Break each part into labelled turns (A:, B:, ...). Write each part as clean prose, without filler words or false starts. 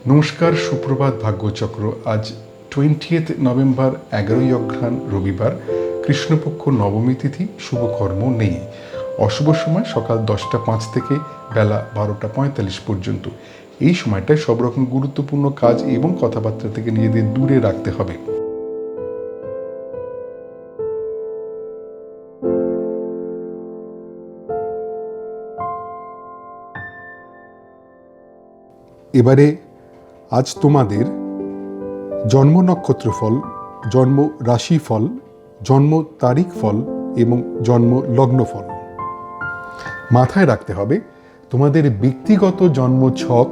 A: নমস্কার, সুপ্রভাত, ভাগ্যচক্র। আজ 20 নভেম্বর, 11ই অঘ্রাণ, রবিবার, কৃষ্ণপক্ষ নবমী তিথি। শুভকর্ম নেই। অশুভ সময় সকাল 10টা 5 থেকে বেলা 12টা 45 পর্যন্ত। এই সময়টায় সব রকম গুরুত্বপূর্ণ কাজ এবং কথাবার্তা থেকে নিজেদের দূরে রাখতে হবে। এবারে আজ তোমাদের জন্ম নক্ষত্র ফল, জন্ম রাশি ফল, জন্ম তারিখ ফল এবং জন্ম লগ্ন ফল। মাথায় রাখতে হবে তোমাদের ব্যক্তিগত জন্ম ছক,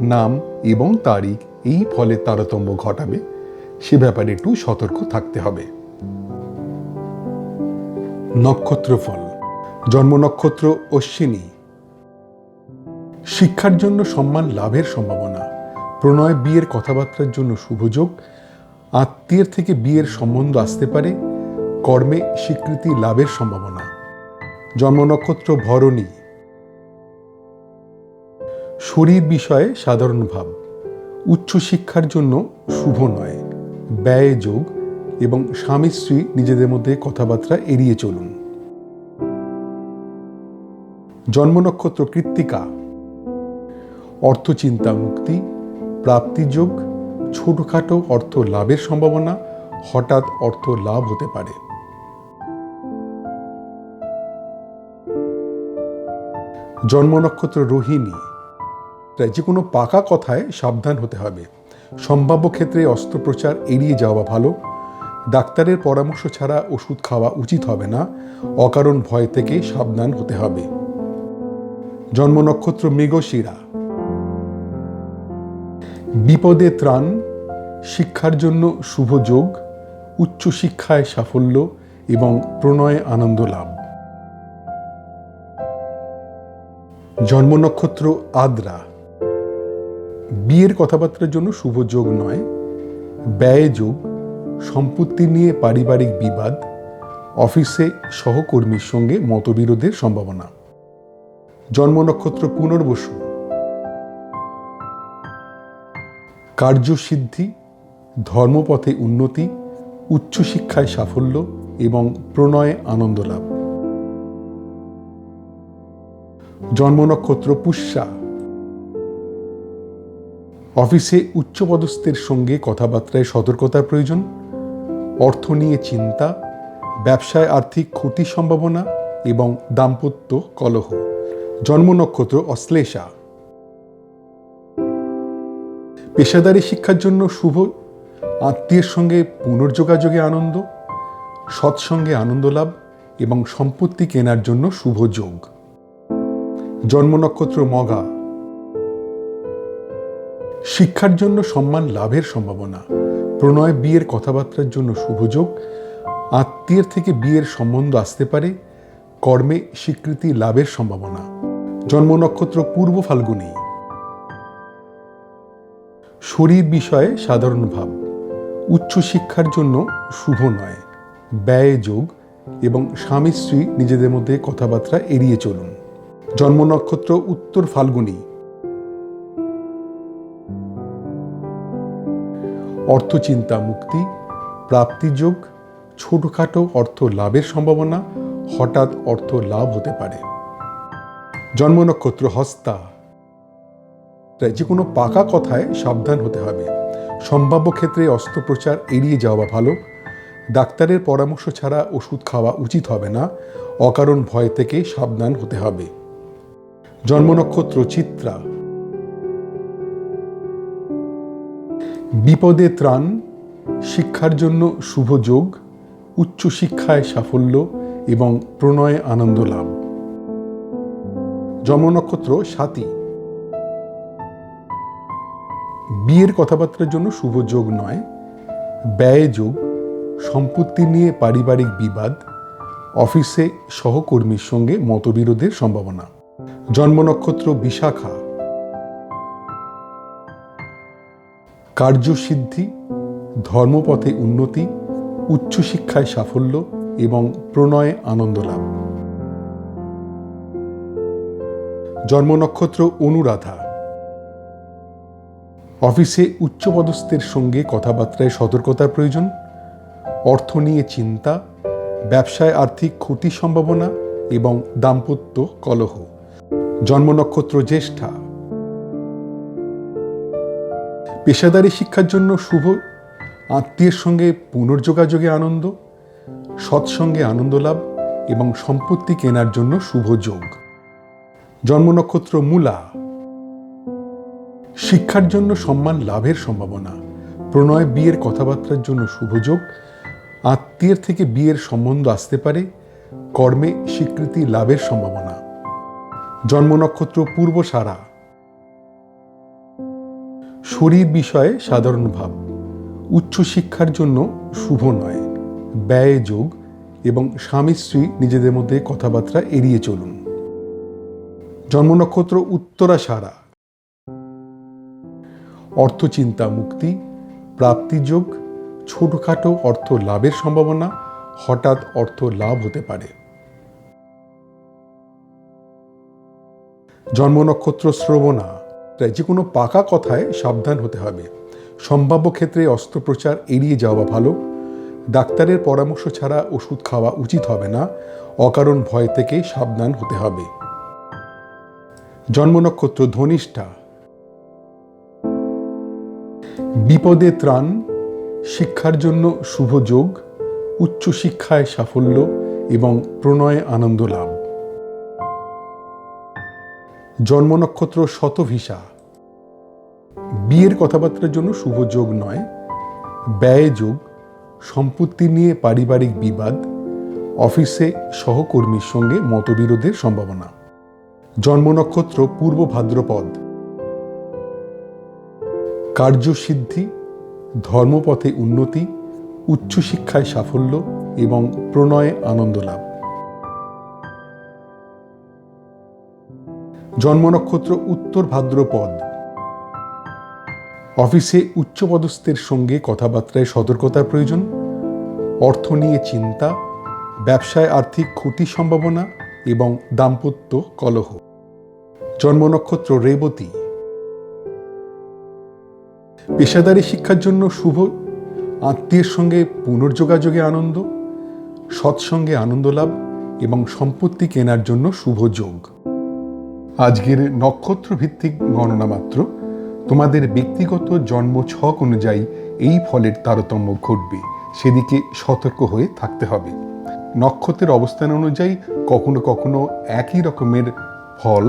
A: নাম এবং তারিখ এই ফলের তারতম্য ঘটাবে, সে ব্যাপারে একটু সতর্ক থাকতে হবে। নক্ষত্র ফল। জন্ম নক্ষত্র অশ্বিনী। শিক্ষার জন্য সম্মান লাভের সম্ভাবনা, প্রণয় বিয়ের কথাবার্তার জন্য শুভযোগ, আত্মীয়ের থেকে বিয়ের সম্বন্ধ আসতে পারে, কর্মে স্বীকৃতি লাভের সম্ভাবনা। জন্ম নক্ষত্র ভরণী। শরীর বিষয়ে সাধারণ ভাব, উচ্চশিক্ষার জন্য শুভ নয়, ব্যয় যোগ এবং স্বামী স্ত্রী নিজেদের মধ্যে কথাবার্তা এড়িয়ে চলুন। জন্ম নক্ষত্র কৃত্তিকা। অর্থচিন্তা মুক্তি, প্রাপ্তিযোগ, ছোটখাটো অর্থ লাভের সম্ভাবনা, হঠাৎ অর্থ লাভ হতে পারে। জন্ম নক্ষত্র রোহিণী। যে কোনো পাকা কথায় সাবধান হতে হবে। সম্ভাব্য ক্ষেত্রে অস্ত্রোপচার এড়িয়ে যাওয়া ভালো। ডাক্তারের পরামর্শ ছাড়া ওষুধ খাওয়া উচিত হবে না। অকারণ ভয় থেকে সাবধান হতে হবে। জন্ম নক্ষত্র মৃগশিরা। বিপদে ত্রাণ, শিক্ষার জন্য শুভ যোগ, উচ্চশিক্ষায় সাফল্য এবং প্রণয়ে আনন্দ লাভ। জন্ম নক্ষত্র আদ্রা। বিয়ের কথাবার্তার জন্য শুভ যোগ নয়, ব্যয় যোগ, সম্পত্তি নিয়ে পারিবারিক বিবাদ, অফিসে সহকর্মীর সঙ্গে মতবিরোধের সম্ভাবনা। জন্ম নক্ষত্র পুনর্বসু। কার্যসিদ্ধি, ধর্মপথে উন্নতি, উচ্চশিক্ষায় সাফল্য এবং প্রণয়ে আনন্দ লাভ। জন্ম নক্ষত্র পুষ্যা। অফিসে উচ্চপদস্থের সঙ্গে কথাবার্তায় সতর্কতার প্রয়োজন, অর্থ নিয়ে চিন্তা, ব্যবসায় আর্থিক ক্ষতির সম্ভাবনা এবং দাম্পত্য কলহ। জন্ম নক্ষত্র অশ্লেষা। পেশাদারী শিক্ষার জন্য শুভ, আত্মীয়ের সঙ্গে পুনর্যোগাযোগে আনন্দ, সৎসঙ্গে আনন্দ লাভ এবং সম্পত্তি কেনার জন্য শুভ যোগ। জন্ম নক্ষত্র মঘা। শিক্ষার জন্য সম্মান লাভের সম্ভাবনা, প্রণয় বিয়ের কথাবার্তার জন্য শুভযোগ, আত্মীয়ের থেকে বিয়ের সম্বন্ধ আসতে পারে, কর্মে স্বীকৃতি লাভের সম্ভাবনা। জন্ম নক্ষত্র পূর্ব ফাল্গুনী। শরীর বিষয়ে সাধারণ ভাব, উচ্চশিক্ষার জন্য শুভ নয়, ব্যয় যোগ এবং স্বামী স্ত্রী নিজেদের মধ্যে কথাবার্তা এড়িয়ে চলুন। জন্ম নক্ষত্র উত্তর ফাল্গুনী। অর্থচিন্তা মুক্তি, প্রাপ্তিযোগ, ছোটখাটো অর্থ লাভের সম্ভাবনা, হঠাৎ অর্থ লাভ হতে পারে। জন্ম নক্ষত্র হস্তা। যে কোনো পাকা কথায় সাবধান হতে হবে। সম্ভাব্য ক্ষেত্রে অস্ত্রোপচার এড়িয়ে যাওয়া ভালো। ডাক্তারের পরামর্শ ছাড়া ওষুধ খাওয়া উচিত হবে না। অকারণ ভয় থেকে সাবধান হতে হবে। জন্ম নক্ষত্র চিত্রা। বিপদে ত্রাণ, শিক্ষার জন্য শুভ যোগ, উচ্চশিক্ষায় সাফল্য এবং প্রণয়ে আনন্দ লাভ। জন্ম নক্ষত্র স্বাতী। বিয়ের কথাবার্তার জন্য শুভ যোগ নয়, ব্যয় যোগ, সম্পত্তি নিয়ে পারিবারিক বিবাদ, অফিসে সহকর্মীর সঙ্গে মতবিরোধের সম্ভাবনা। জন্ম নক্ষত্র বিশাখা। কার্যসিদ্ধি, ধর্মপথে উন্নতি, উচ্চশিক্ষায় সাফল্য এবং প্রণয়ে আনন্দ লাভ। জন্ম নক্ষত্র অনুরাধা। অফিসে উচ্চপদস্থের সঙ্গে কথাবার্তায় সতর্কতার প্রয়োজন। অর্থ নিয়ে চিন্তা, ব্যবসায় আর্থিক ক্ষতির সম্ভাবনা এবং দাম্পত্য কলহ। জন্ম নক্ষত্র জ্যেষ্ঠা। পেশাদারী শিক্ষার জন্য শুভ। আত্মীয়ের সঙ্গে পুনর্যোগাযোগে আনন্দ, সৎসঙ্গে আনন্দ লাভ এবং সম্পত্তি কেনার জন্য শুভ যোগ। জন্ম নক্ষত্র মূলা। শিক্ষার জন্য সম্মান লাভের সম্ভাবনা, প্রণয় বিয়ের কথাবার্তার জন্য শুভ যোগ। আত্মীয়ের থেকে বিয়ের সম্বন্ধ আসতে পারে, কর্মে স্বীকৃতি লাভের সম্ভাবনা। জন্ম নক্ষত্র পূর্বসারা। শরীর বিষয়ে সাধারণ ভাব, উচ্চশিক্ষার জন্য শুভ নয়, ব্যয় যোগ এবং স্বামী স্ত্রী নিজেদের মধ্যে কথাবার্তা এড়িয়ে চলুন। জন্ম নক্ষত্র উত্তরাষাঢ়া। অর্থচিন্তা মুক্তি, প্রাপ্তিযোগ, ছোটখাটো অর্থ লাভের সম্ভাবনা, হঠাৎ অর্থ লাভ হতে পারে। জন্ম নক্ষত্র শ্রবণা। যে কোনো পাকা কথায় সাবধান হতে হবে। সম্ভাব্য ক্ষেত্রে অস্ত্রোপচার এড়িয়ে যাওয়া ভালো। ডাক্তারের পরামর্শ ছাড়া ওষুধ খাওয়া উচিত হবে না। অকারণ ভয় থেকে সাবধান হতে হবে। জন্ম নক্ষত্র ধনিষ্ঠা। বিপদে ত্রাণ, শিক্ষার জন্য শুভ যোগ, উচ্চশিক্ষায় সাফল্য এবং প্রণয়ে আনন্দ লাভ। জন্ম নক্ষত্র শতভিষা। বিয়ের কথাবার্তার জন্য শুভ যোগ নয়, ব্যয় যোগ, সম্পত্তি নিয়ে পারিবারিক বিবাদ, অফিসে সহকর্মীর সঙ্গে মতবিরোধের সম্ভাবনা। জন্ম নক্ষত্র পূর্ব ভাদ্রপদ। কার্যসিদ্ধি, ধর্মপথে উন্নতি, উচ্চশিক্ষায় সাফল্য এবং প্রণয়ে আনন্দ লাভ। জন্ম নক্ষত্র উত্তর ভাদ্রপদ। অফিসে উচ্চপদস্থের সঙ্গে কথাবার্তায় সতর্কতার প্রয়োজন। অর্থ নিয়ে চিন্তা, ব্যবসায় আর্থিক ক্ষতির সম্ভাবনা এবং দাম্পত্য কলহ। জন্ম নক্ষত্র রেবতী। পেশাদারী শিক্ষার জন্য শুভ। আত্মীয়ের সঙ্গে পুনর্যোগাযোগে আনন্দ, সৎসঙ্গে আনন্দ লাভ এবং সম্পত্তি কেনার জন্য শুভ যোগ। আজকের নক্ষত্র ভিত্তিক গণনা মাত্র। তোমাদের ব্যক্তিগত জন্ম ছক অনুযায়ী এই ফলের তারতম্য ঘটবে, সেদিকে সতর্ক হয়ে থাকতে হবে। নক্ষত্রের অবস্থান অনুযায়ী কখনো কখনো একই রকমের ফল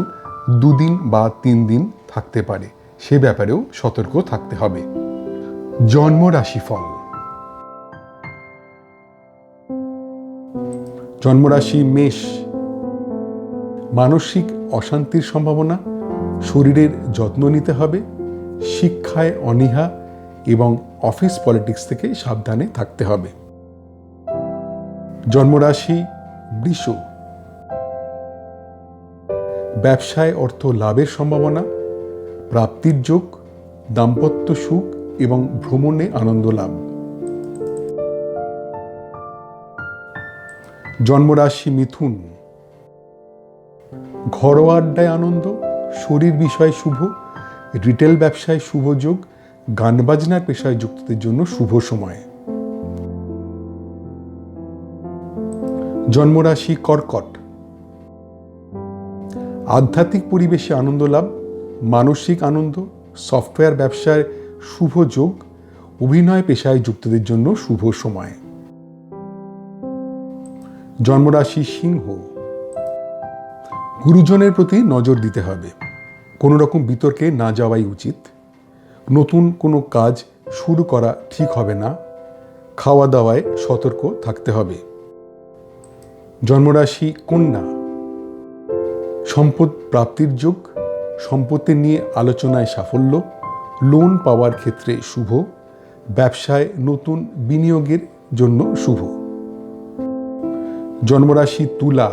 A: 2 দিন বা 3 দিন থাকতে পারে, সে ব্যাপারেও সতর্ক থাকতে হবে। জন্ম রাশিফল। জন্মরাশি মেষ। মানসিক অশান্তির সম্ভাবনা, শরীরের যত্ন নিতে হবে, শিক্ষায় অনীহা এবং অফিস পলিটিক্স থেকে সাবধানে থাকতে হবে। জন্মরাশি বৃষ। ব্যবসায় অর্থ লাভের সম্ভাবনা, প্রাপ্তির যোগ, দাম্পত্য সুখ এবং ভ্রমণে আনন্দ লাভ। জন্মরাশি মিথুন। ঘরোয়া আড্ডায় আনন্দ, শরীর বিষয়ে শুভ, রিটেল ব্যবসায় শুভ যোগ, গান বাজনার পেশায় যুক্তদের জন্য শুভ সময়। জন্মরাশি কর্কট। আধ্যাত্মিক পরিবেশে আনন্দ লাভ, মানসিক আনন্দ, সফটওয়্যার ব্যবসায় শুভ যোগ, অভিনয় পেশায় যুক্তদের জন্য শুভ সময়। জন্মরাশি সিংহ। গুরুজনের প্রতি নজর দিতে হবে, কোনো রকম বিতর্কে না যাওয়াই উচিত। নতুন কোনো কাজ শুরু করা ঠিক হবে না, খাওয়া দাওয়ায় সতর্ক থাকতে হবে। জন্মরাশি কন্যা। সম্পদ প্রাপ্তির যোগ, সম্পত্তি নিয়ে আলোচনায় সাফল্য, লোন পাওয়ার ক্ষেত্রে শুভ, ব্যবসায় নতুন বিনিয়োগের জন্য শুভ। জন্মরাশি তুলা।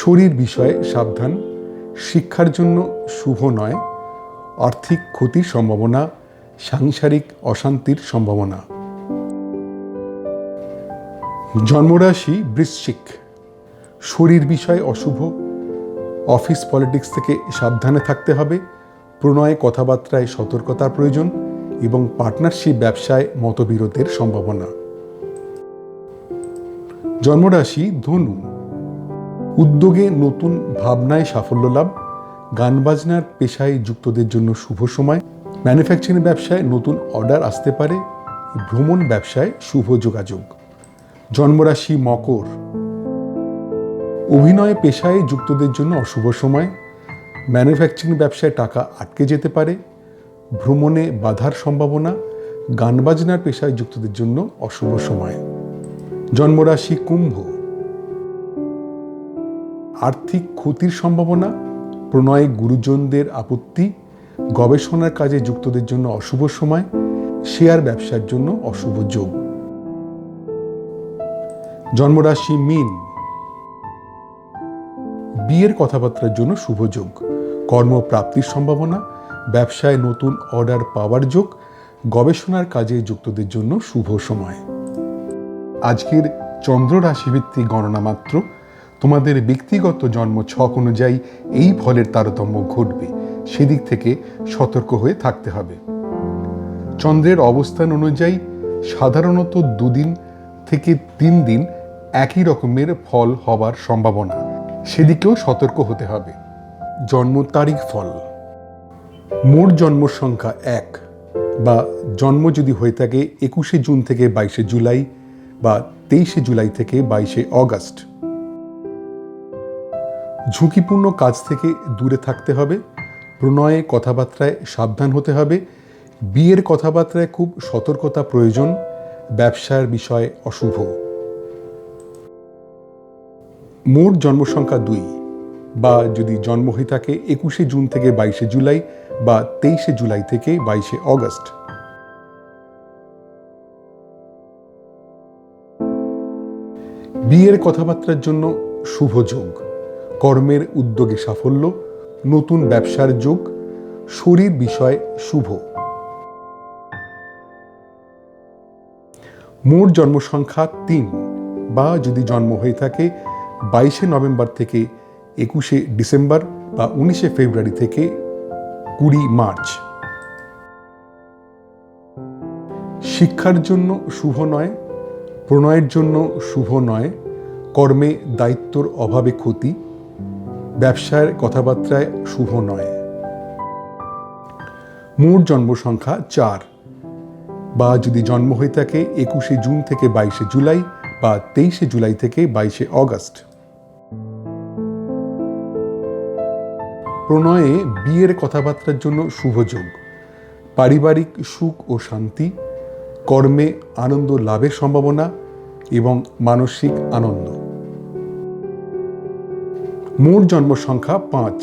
A: শরীর বিষয়ে সাবধান, শিক্ষার জন্য শুভ নয়, আর্থিক ক্ষতির সম্ভাবনা, সাংসারিক অশান্তির সম্ভাবনা। জন্মরাশি বৃশ্চিক। শরীর বিষয়ে অশুভ, অফিস পলিটিক্স থেকে সাবধানে থাকতে হবে, প্রণয়ে কথাবার্তায় সতর্কতার প্রয়োজন এবং পার্টনারশিপ ব্যবসায় মতবিরোধের সম্ভাবনা। জন্মরাশি ধনু। উদ্যোগে নতুন ভাবনায় সাফল্য লাভ, গান বাজনার পেশায় যুক্তদের জন্য শুভ সময়, ম্যানুফ্যাকচারিং ব্যবসায় নতুন অর্ডার আসতে পারে, ভ্রমণ ব্যবসায় শুভ যোগাযোগ। জন্মরাশি মকর। অভিনয় পেশায় যুক্তদের জন্য অশুভ সময়, ম্যানুফ্যাকচারিং ব্যবসায় টাকা আটকে যেতে পারে, ভ্রমণে বাধার সম্ভাবনা, গান বাজনার পেশায় যুক্তদের জন্য অশুভ সময়। জন্মরাশি কুম্ভ। আর্থিক ক্ষতির সম্ভাবনা, প্রণয়ে গুরুজনদের আপত্তি, গবেষণার কাজে যুক্তদের জন্য অশুভ সময়, শেয়ার ব্যবসার জন্য অশুভ যোগ। জন্মরাশি মীন। বিয়ের কথাবার্তার জন্য শুভ যোগ, কর্মপ্রাপ্তির সম্ভাবনা, ব্যবসায় নতুন অর্ডার পাওয়ার যোগ, গবেষণার কাজে যুক্তদের জন্য শুভ সময়। আজকের চন্দ্র রাশিভিত্তিক গণনা মাত্র। তোমাদের ব্যক্তিগত জন্ম ছক অনুযায়ী এই ফলের তারতম্য ঘটবে, সেদিক থেকে সতর্ক হয়ে থাকতে হবে। চন্দ্রের অবস্থান অনুযায়ী সাধারণত 2 দিন থেকে 3 দিন একই রকমের ফল হবার সম্ভাবনা, সেদিকেও সতর্ক হতে হবে। জন্ম তারিখ ফল। মোট জন্ম সংখ্যা 1 বা জন্ম যদি হয়ে থাকে 21শে জুন থেকে 22শে জুলাই বা 23শে জুলাই থেকে 22শে অগস্ট। ঝুঁকিপূর্ণ কাজ থেকে দূরে থাকতে হবে, প্রণয়ে কথাবার্তায় সাবধান হতে হবে, বিয়ের কথাবার্তায় খুব সতর্কতা প্রয়োজন, ব্যবসার বিষয় অশুভ। মোট জন্ম সংখ্যা 2 বা যদি জন্ম হয়ে থাকে 21শে জুন থেকে 22শে জুলাই বা 23শে জুলাই থেকে 22শে অগস্ট। বিয়ের কথাবার্তার জন্য শুভ যোগ, কর্মের উদ্যোগে সাফল্য, নতুন ব্যবসার যোগ, শরীর বিষয় শুভ। মোট জন্ম সংখ্যা 3 বা যদি জন্ম হয়ে থাকে 22শে নভেম্বর থেকে 21শে ডিসেম্বর বা 19শে ফেব্রুয়ারি থেকে 20 মার্চ। শিক্ষার জন্য শুভ নয়, প্রণয়ের জন্য শুভ নয়, কর্মে দায়িত্বর অভাবে ক্ষতি, ব্যবসার কথাবার্তায় শুভ নয়। মোট জন্ম সংখ্যা 4 বা যদি জন্ম হয়ে থাকে 21শে জুন থেকে 22শে জুলাই বা 23শে জুলাই থেকে 22শে অগস্ট। প্রণয়ে বিয়ের কথাবার্তার জন্য শুভ যোগ, পারিবারিক সুখ ও শান্তি, কর্মে আনন্দ লাভের সম্ভাবনা এবং মানসিক আনন্দ। মোট জন্ম সংখ্যা 5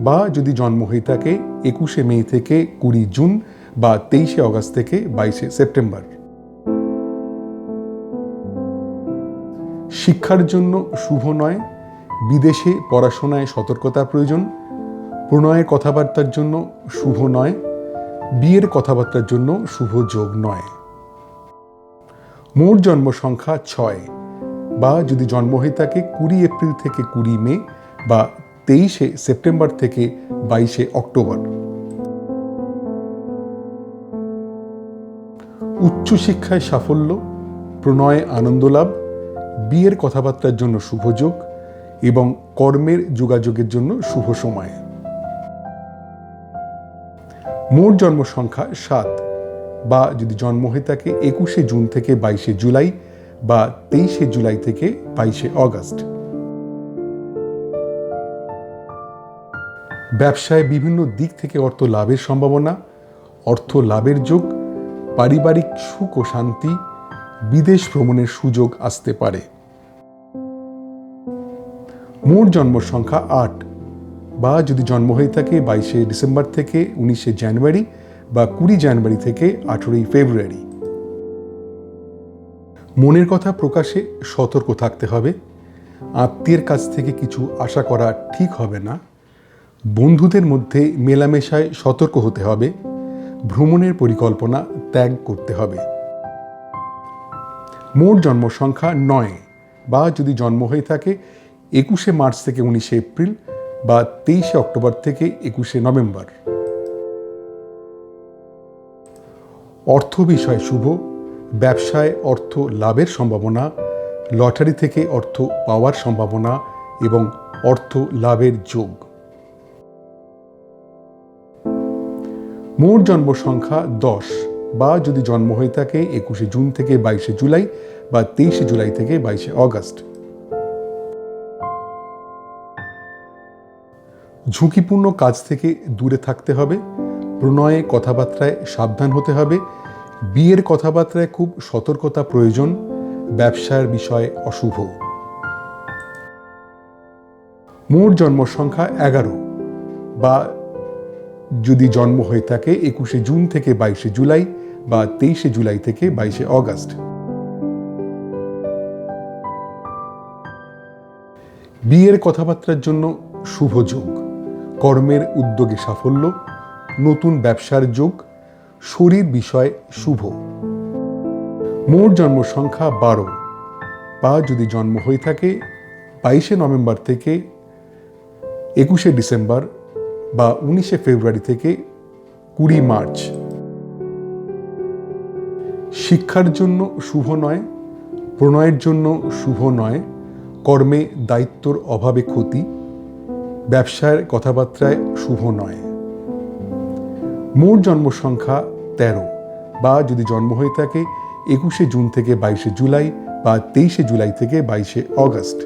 A: বা যদি জন্ম হয়ে থাকে 21শে মে থেকে 20 জুন বা 23শে অগস্ট থেকে 22শে সেপ্টেম্বর। শিক্ষার জন্য শুভ নয়, বিদেশে পড়াশোনায় সতর্কতার প্রয়োজন, প্রণয়ের কথাবার্তার জন্য শুভ নয়, বিয়ের কথাবার্তার জন্য শুভ যোগ নয়। মোট জন্ম সংখ্যা 6 বা যদি জন্ম হয়ে থাকে 20 এপ্রিল থেকে 20 মে বা 23শে সেপ্টেম্বর থেকে 22শে অক্টোবর। উচ্চশিক্ষায় সাফল্য, প্রণয়ে আনন্দ লাভ, বিয়ের কথাবার্তার জন্য শুভ যোগ এবং কর্মের যোগাযোগের জন্য শুভ সময়। মোট জন্ম সংখ্যা 7 বা যদি জন্ম হয়ে থাকে 21শে জুন থেকে 22শে জুলাই বা 23শে জুলাই থেকে 22শে অগস্ট। ব্যবসায় বিভিন্ন দিক থেকে অর্থ লাভের সম্ভাবনা, অর্থ লাভের যোগ, পারিবারিক সুখ ও শান্তি, বিদেশ ভ্রমণের সুযোগ আসতে পারে। মোট জন্ম সংখ্যা 8 বা যদি জন্ম হয়ে থাকে 22শে ডিসেম্বর থেকে 19শে জানুয়ারি বা 20 জানুয়ারি থেকে 18ই ফেব্রুয়ারি। মনের কথা প্রকাশে সতর্ক থাকতে হবে, আত্মীয়ের কাছ থেকে কিছু আশা করা ঠিক হবে না, বন্ধুদের মধ্যে মেলামেশায় সতর্ক হতে হবে, ভ্রমণের পরিকল্পনা ত্যাগ করতে হবে। মোট জন্ম সংখ্যা 9 বা যদি জন্ম হয়ে থাকে 21শে মার্চ থেকে 19শে এপ্রিল বা 23শে অক্টোবর থেকে 21শে নভেম্বর। অর্থ বিষয় শুভ, ব্যবসায় অর্থ লাভের সম্ভাবনা, লটারি থেকে অর্থ পাওয়ার সম্ভাবনা এবং অর্থ লাভের যোগ। মোট জন্ম সংখ্যা 10 বা যদি জন্ম হয়ে থাকে 21শে জুন থেকে 22শে জুলাই বা 23শে জুলাই থেকে 22শে অগস্ট। ঝুঁকিপূর্ণ কাজ থেকে দূরে থাকতে হবে, প্রণয়ে কথাবার্তায় সাবধান হতে হবে, বিয়ের কথাবার্তায় খুব সতর্কতা প্রয়োজন, ব্যবসার বিষয়ে অশুভ। মোট জন্ম সংখ্যা 11 বা যদি জন্ম হয়ে থাকে 21শে জুন থেকে 22শে জুলাই বা 23শে জুলাই থেকে 22শে অগস্ট। বিয়ের কথাবার্তার জন্য শুভ যোগ, কর্মের উদ্যোগে সাফল্য, নতুন ব্যবসার যোগ, শরীর বিষয় শুভ। মোট জন্ম সংখ্যা 12 বা যদি জন্ম হয়ে থাকে 22শে নভেম্বর থেকে 21শে ডিসেম্বর বা 19শে ফেব্রুয়ারি থেকে 20 মার্চ। শিক্ষার জন্য শুভ নয়, প্রণয়ের জন্য শুভ নয়, কর্মে দায়িত্বর অভাবে ক্ষতি, ব্যবসার কথাবার্তায় শুভ নয়। মোট জন্ম সংখ্যা 13 বা যদি জন্ম হয়ে থাকে 21শে জুন থেকে 22শে জুলাই বা 23শে জুলাই থেকে 22শে অগস্ট।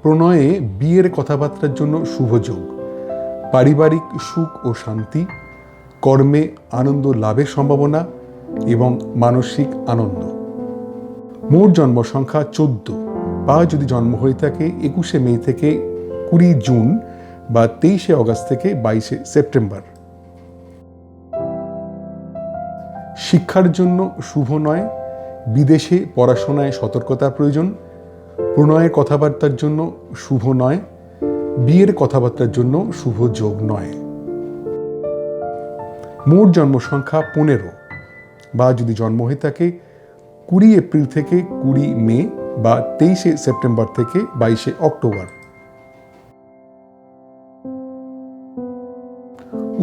A: প্রণয়ে বিয়ের কথাবার্তার জন্য শুভ যোগ, পারিবারিক সুখ ও শান্তি, কর্মে আনন্দ লাভের সম্ভাবনা এবং মানসিক আনন্দ। মোট জন্ম সংখ্যা 14 বা যদি জন্ম হয়ে থাকে 21শে মে থেকে 20 জুন বা 23শে অগস্ট থেকে 22শে সেপ্টেম্বর। শিক্ষার জন্য শুভ নয়, বিদেশে পড়াশোনায় সতর্কতার প্রয়োজন, প্রণয়ের কথাবার্তার জন্য শুভ নয়, বিয়ের কথাবার্তার জন্য শুভ যোগ নয়। মোট জন্ম সংখ্যা 15 বা যদি জন্ম হয়ে থাকে 20 এপ্রিল থেকে 20 মে বা 23শে সেপ্টেম্বর থেকে 22শে অক্টোবর।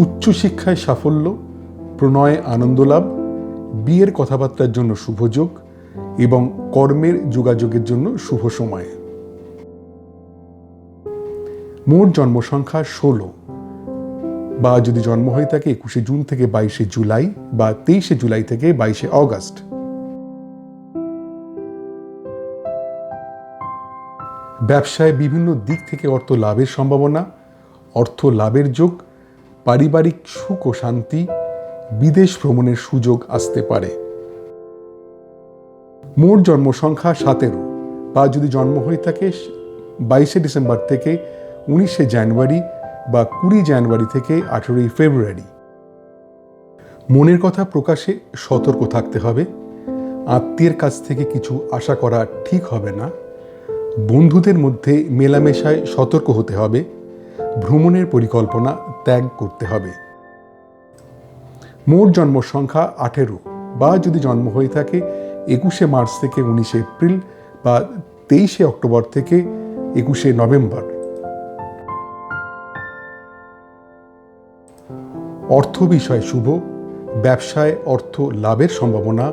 A: উচ্চশিক্ষায় সাফল্য, প্রণয়ে আনন্দ লাভ, বিয়ের কথাবার্তার জন্য শুভ যোগ এবং কর্মের যোগাযোগের জন্য শুভ সময়। মোট জন্ম সংখ্যা 16 বা যদি জন্ম হয়ে থাকে 21শে জুন থেকে 22শে জুলাই বা 23শে জুলাই থেকে 22শে অগস্ট। ব্যবসায় বিভিন্ন দিক থেকে অর্থ লাভের সম্ভাবনা, অর্থ লাভের যোগ, পারিবারিক সুখ ও শান্তি, বিদেশ ভ্রমণের সুযোগ আসতে পারে। মোট জন্ম সংখ্যা 17 বা যদি জন্ম হয়ে থাকে 22শে ডিসেম্বর থেকে 19শে জানুয়ারি বা 20 জানুয়ারি থেকে 18 ফেব্রুয়ারি। মনের কথা প্রকাশে সতর্ক থাকতে হবে, আত্মীয়ের কাছ থেকে কিছু আশা করা ঠিক হবে না, বন্ধুদের মধ্যে মেলামেশায় সতর্ক হতে হবে, ভ্রমণের পরিকল্পনা ত্যাগ করতে হবে। মোট জন্ম সংখ্যা 18 বা যদি জন্ম হয়ে থাকে 21শে মার্চ থেকে 19শে এপ্রিল বা 23শে অক্টোবর থেকে 21শে নভেম্বর। অর্থ বিষয় শুভ, ব্যবসায় অর্থ লাভের সম্ভাবনা,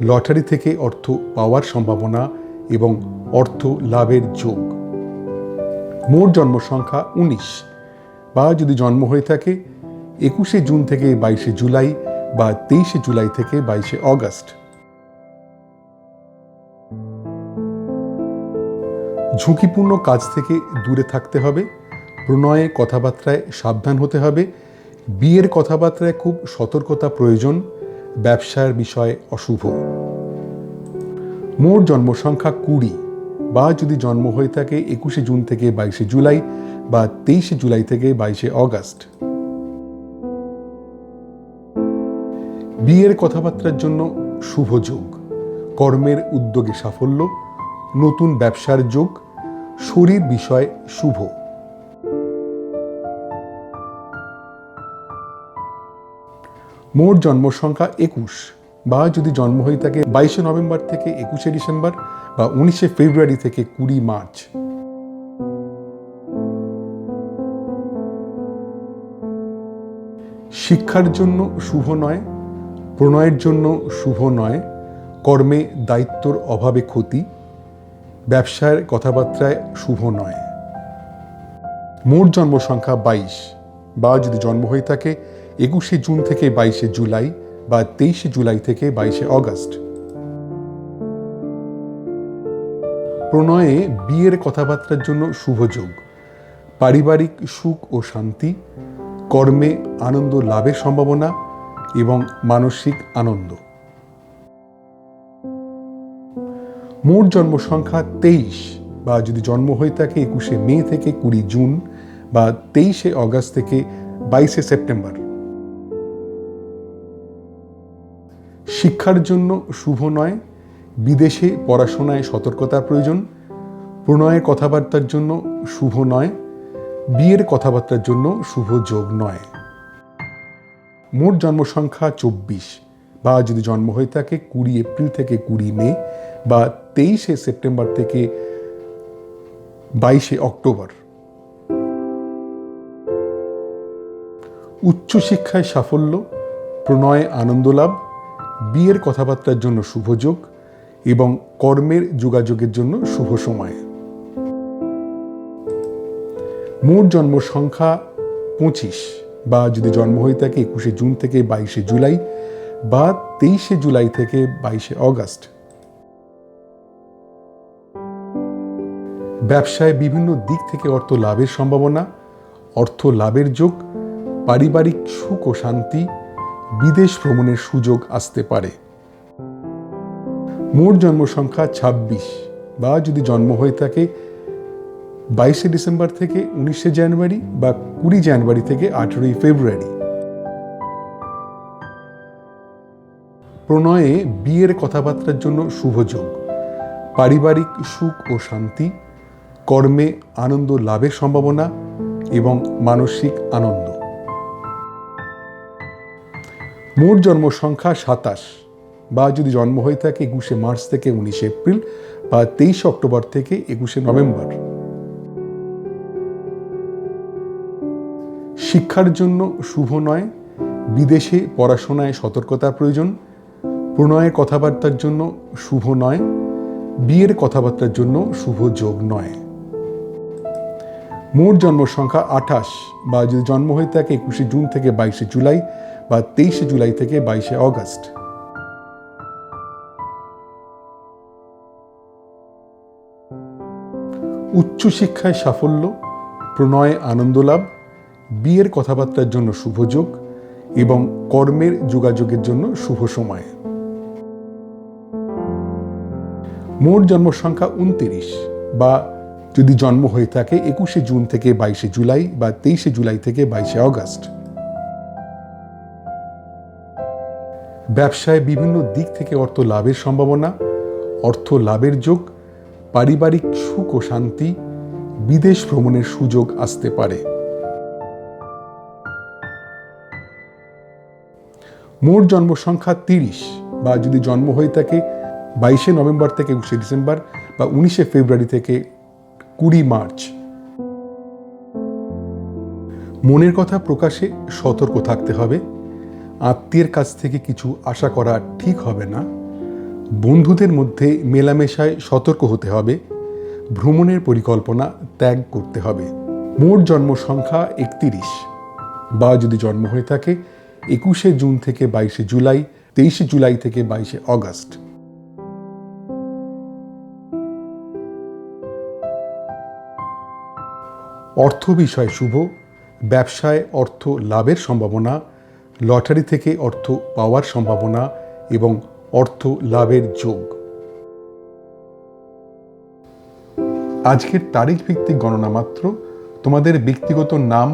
A: লটারি থেকে অর্থ পাওয়ার সম্ভাবনা এবং অর্থ লাভের যোগ। মোট জন্ম সংখ্যা 19 বা যদি জন্ম হয়ে থাকে 21শে জুন থেকে 22শে জুলাই বা 23শে জুলাই থেকে 22শে অগস্ট। ঝুঁকিপূর্ণ কাজ থেকে দূরে থাকতে হবে, প্রণয়ে কথাবার্তায় সাবধান হতে হবে, বিয়ের কথাবার্তায় খুব সতর্কতা প্রয়োজন, ব্যবসার বিষয়ে অশুভ। মোট জন্ম সংখ্যা 20 বা যদি জন্ম হয়ে থাকে 21শে জুন থেকে 22শে জুলাই বা 23শে জুলাই থেকে 22শে অগস্ট। বিয়ের কথাবার্তার জন্য শুভ যোগ, কর্মের উদ্যোগে সাফল্য, নতুন ব্যবসার যোগ, শরীর বিষয় শুভ। মোট জন্ম সংখ্যা 21 বা যদি জন্ম হয়ে থাকে 22শে নভেম্বর থেকে 21শে ডিসেম্বর বা 19শে ফেব্রুয়ারি থেকে 20 মার্চ। শিক্ষার জন্য শুভ নয়, প্রণয়ের জন্য শুভ নয়, কর্মে দায়িত্বর অভাবে ক্ষতি, ব্যবসার কথাবার্তায় শুভ নয়। মোট জন্ম সংখ্যা 22, বা যদি জন্ম হয়ে থাকে 21শে জুন থেকে 22শে জুলাই বা 23শে জুলাই থেকে 22শে অগস্ট। প্রণয়ে বিয়ের কথাবার্তার জন্য শুভ যোগ, পারিবারিক সুখ ও শান্তি, কর্মে আনন্দ লাভের সম্ভাবনা এবং মানসিক আনন্দ। মোট জন্ম সংখ্যা 23, বা যদি জন্ম হয়ে থাকে 21শে মে থেকে 20 জুন বা 23শে অগস্ট থেকে 22শে সেপ্টেম্বর। শিক্ষার জন্য শুভ নয়, বিদেশে পড়াশোনায় সতর্কতার প্রয়োজন, প্রণয়ের কথাবার্তার জন্য শুভ নয়, বিয়ের কথাবার্তার জন্য শুভ যোগ নয়। মোট জন্ম সংখ্যা 24, বা যদি জন্ম হয়ে থাকে 20 এপ্রিল থেকে 20 মে বা 23শে সেপ্টেম্বর থেকে 22শে অক্টোবর। উচ্চশিক্ষায় সাফল্য, প্রণয়ে আনন্দ লাভ, বিয়ের কথাবার্তার জন্য শুভ যোগ এবং কর্মের যোগাযোগের জন্য শুভ সময়। মোট জন্ম সংখ্যা 25, বা যদি জন্ম হয়ে থাকে 21শে জুন থেকে 22শে জুলাই বা 23শে জুলাই থেকে 22শে অগস্ট। ব্যবসায় বিভিন্ন দিক থেকে অর্থ লাভের সম্ভাবনা, অর্থ লাভের যোগ, পারিবারিক সুখ ও শান্তি, বিদেশ ভ্রমণের সুযোগ আসতে পারে। মোট জন্ম সংখ্যা 26, বা যদি জন্ম হয়ে থাকে 22শে ডিসেম্বর থেকে 19শে জানুয়ারি বা 20 জানুয়ারি থেকে 18ই ফেব্রুয়ারি। প্রণয়ে বিয়ের কথাবার্তার জন্য শুভ যোগ, পারিবারিক সুখ ও শান্তি, কর্মে আনন্দ লাভের সম্ভাবনা এবং মানসিক আনন্দ। মোট জন্ম সংখ্যা 27, বা যদি জন্ম হয়ে থাকে 21শে মার্চ থেকে 19শে এপ্রিল বা 23শে অক্টোবর থেকে 21শে নভেম্বর। শিক্ষার জন্য শুভ নয়, বিদেশে পড়াশোনায় সতর্কতার প্রয়োজন, প্রণয়ের কথাবার্তার জন্য শুভ নয়, বিয়ের কথাবার্তার জন্য শুভ যোগ নয়। মোট জন্ম সংখ্যা 28, বা যদি জন্ম হয়ে থাকে 21শে জুন থেকে 22শে জুলাই বা 23শে জুলাই থেকে 22শে অগস্ট। উচ্চশিক্ষায় সাফল্য, প্রণয়ে আনন্দ লাভ, বিয়ের কথাবার্তার জন্য শুভ যোগ এবং কর্মের যোগাযোগের জন্য শুভ সময়। মোট জন্ম সংখ্যা 29, বা যদি জন্ম হয়ে থাকে 21শে জুন থেকে 22শে জুলাই বা 23শে জুলাই থেকে 22শে অগস্ট। ব্যবসায় বিভিন্ন দিক থেকে অর্থ লাভের সম্ভাবনা, অর্থ লাভের যোগ, পারিবারিক সুখ ও শান্তি, বিদেশ ভ্রমণের সুযোগ আসতে পারে। মোট জন্ম সংখ্যা 30, বা যদি জন্ম হয়ে থাকে 22শে নভেম্বর থেকে 21শে ডিসেম্বর বা 19শে ফেব্রুয়ারি থেকে 20 মার্চ। মনের কথা প্রকাশে সতর্ক থাকতে হবে, আত্মীয়ের কাছ থেকে কিছু আশা করা ঠিক হবে না, বন্ধুদের মধ্যে মেলামেশায় সতর্ক হতে হবে, ভ্রমণের পরিকল্পনা ত্যাগ করতে হবে। মোট জন্ম সংখ্যা 31, বা যদি জন্ম হয়ে থাকে 21শে জুন থেকে 22শে জুলাই, 23শে জুলাই থেকে 22শে অগস্ট। অর্থ বিষয় শুভ, ব্যবসায় অর্থ লাভের সম্ভাবনা, লটারি থেকে অর্থ পাওয়ার সম্ভাবনা এবং অর্থ লাভের যোগ। আজকের তারিখ ভিত্তিক গণনা মাত্র, তোমাদের ব্যক্তিগত নাম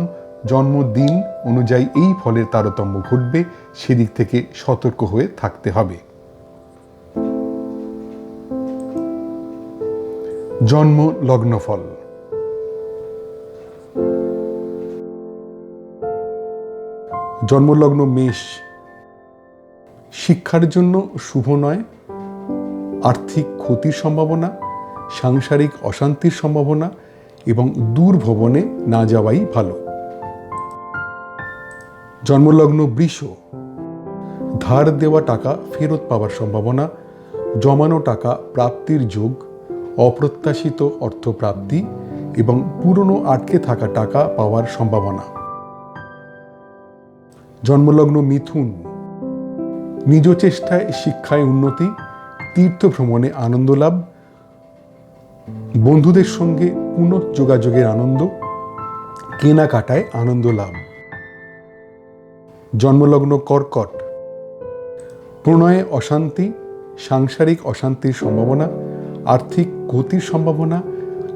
A: জন্মদিন অনুযায়ী এই ফলের তারতম্য ঘটবে, সেদিক থেকে সতর্ক হয়ে থাকতে হবে। জন্ম লগ্নফল। জন্মলগ্ন মেষ। শিক্ষার জন্য শুভ নয়, আর্থিক ক্ষতির সম্ভাবনা, সাংসারিক অশান্তির সম্ভাবনা এবং দূর ভ্রমণে না যাওয়াই ভালো। জন্মলগ্ন বৃষ, ধার দেওয়া টাকা ফেরত পাওয়ার সম্ভাবনা, জমানো টাকা প্রাপ্তির যোগ, অপ্রত্যাশিত অর্থপ্রাপ্তি এবং পুরনো আটকে থাকা টাকা পাওয়ার সম্ভাবনা। জন্মলগ্ন মিথুন, নিজ চেষ্টায় শিক্ষায় উন্নতি, তীর্থ ভ্রমণে আনন্দ লাভ, বন্ধুদের সঙ্গে পুনঃযোগাযোগের আনন্দ, কেনাকাটায় আনন্দ লাভ। জন্মলগ্ন কর্কট, প্রণয়ে অশান্তি, সাংসারিক অশান্তির সম্ভাবনা, আর্থিক গতির সম্ভাবনা,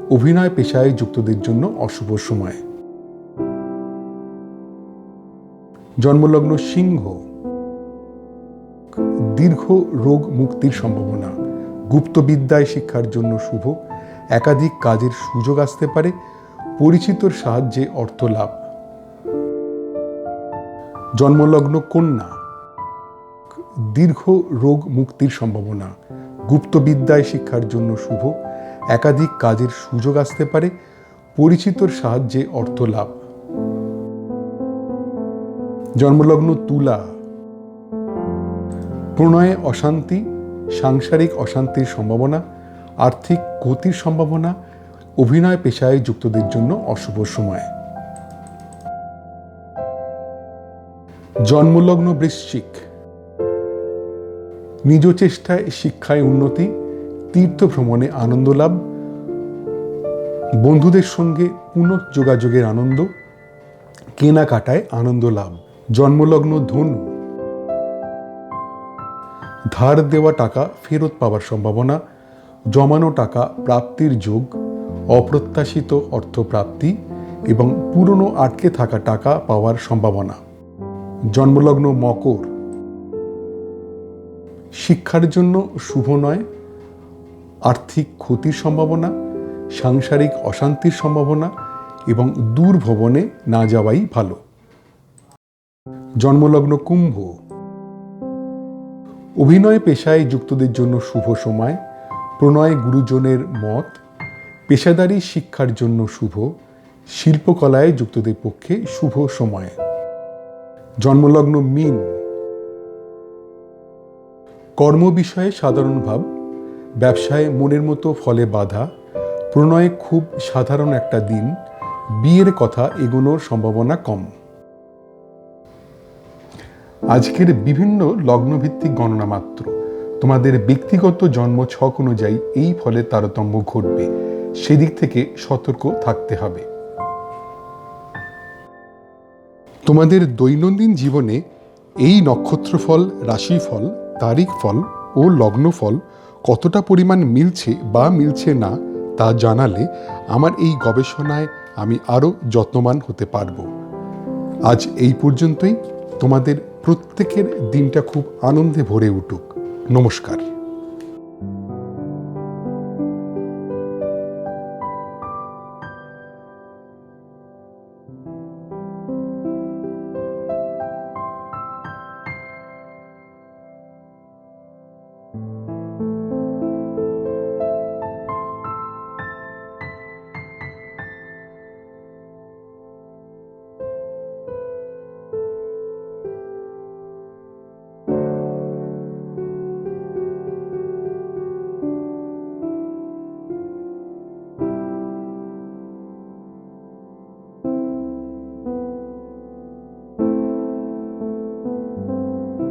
A: অভিনয় পেশায় যুক্তদের জন্য অশুভ সময়। জন্মলগ্ন সিংহ, দীর্ঘ রোগ মুক্তির সম্ভাবনা, গুপ্তবিদ্যায় শিক্ষার জন্য শুভ, একাধিক কাজের সুযোগ আসতে পারে, পরিচিতর সাহায্যে অর্থ লাভ। জন্মলগ্ন কন্যা, দীর্ঘ রোগ মুক্তির সম্ভাবনা, গুপ্তবিদ্যায় শিক্ষার জন্য শুভ, একাধিক কাজের সুযোগ আসতে পারে, পরিচিতর সাহায্যে অর্থ লাভ। জন্মলগ্ন তুলা, প্রণয়ে অশান্তি, সাংসারিক অশান্তির সম্ভাবনা, আর্থিক গতির সম্ভাবনা, অভিনয় পেশায় যুক্তদের জন্য অশুভ সময়। জন্মলগ্ন বৃশ্চিক, নিজ চেষ্টায় শিক্ষায় উন্নতি, তীর্থ ভ্রমণে আনন্দ লাভ, বন্ধুদের সঙ্গে পুনঃযোগাযোগের আনন্দ, কেনাকাটায় আনন্দ লাভ। জন্মলগ্ন ধনু, ধার দেওয়া টাকা ফেরত পাওয়ার সম্ভাবনা, জমানো টাকা প্রাপ্তির যোগ, অপ্রত্যাশিত অর্থপ্রাপ্তি এবং পুরনো আটকে থাকা টাকা পাওয়ার সম্ভাবনা। জন্মলগ্ন মকর, শিক্ষার জন্য শুভ নয়, আর্থিক ক্ষতির সম্ভাবনা, সাংসারিক অশান্তির সম্ভাবনা এবং দূর ভ্রমণে না যাওয়াই ভালো। জন্মলগ্ন কুম্ভ, অভিনয় পেশায় যুক্তদের জন্য শুভ সময়, প্রণয় গুরুজনের মত, পেশাদারি শিক্ষার জন্য শুভ, শিল্পকলায় যুক্তদের পক্ষে শুভ সময়। জন্মলগ্ন মীন, কর্ম বিষয়ে সাধারণ ভাব, ব্যবসায় মনের মতো ফলে বাধা, প্রণয়ে খুব সাধারণ একটা দিন, বিয়ের কথা এগোনোর সম্ভাবনা কম। আজকের বিভিন্ন লগ্নভিত্তিক গণনা মাত্র, তোমাদের ব্যক্তিগত জন্ম ছক অনুযায়ী এই ফলের তারতম্য ঘটবে, সেদিক থেকে সতর্ক থাকতে হবে। তোমাদের দৈনন্দিন জীবনে এই নক্ষত্রফল, রাশিফল, তারিখ ফল ও লগ্নফল কতটা পরিমাণ মিলছে বা মিলছে না তা জানালে আমার এই গবেষণায় আমি আরও যত্নবান হতে পারব। আজ এই পর্যন্তই। তোমাদের প্রত্যেকের দিনটা খুব আনন্দে ভরে উঠুক। নমস্কার।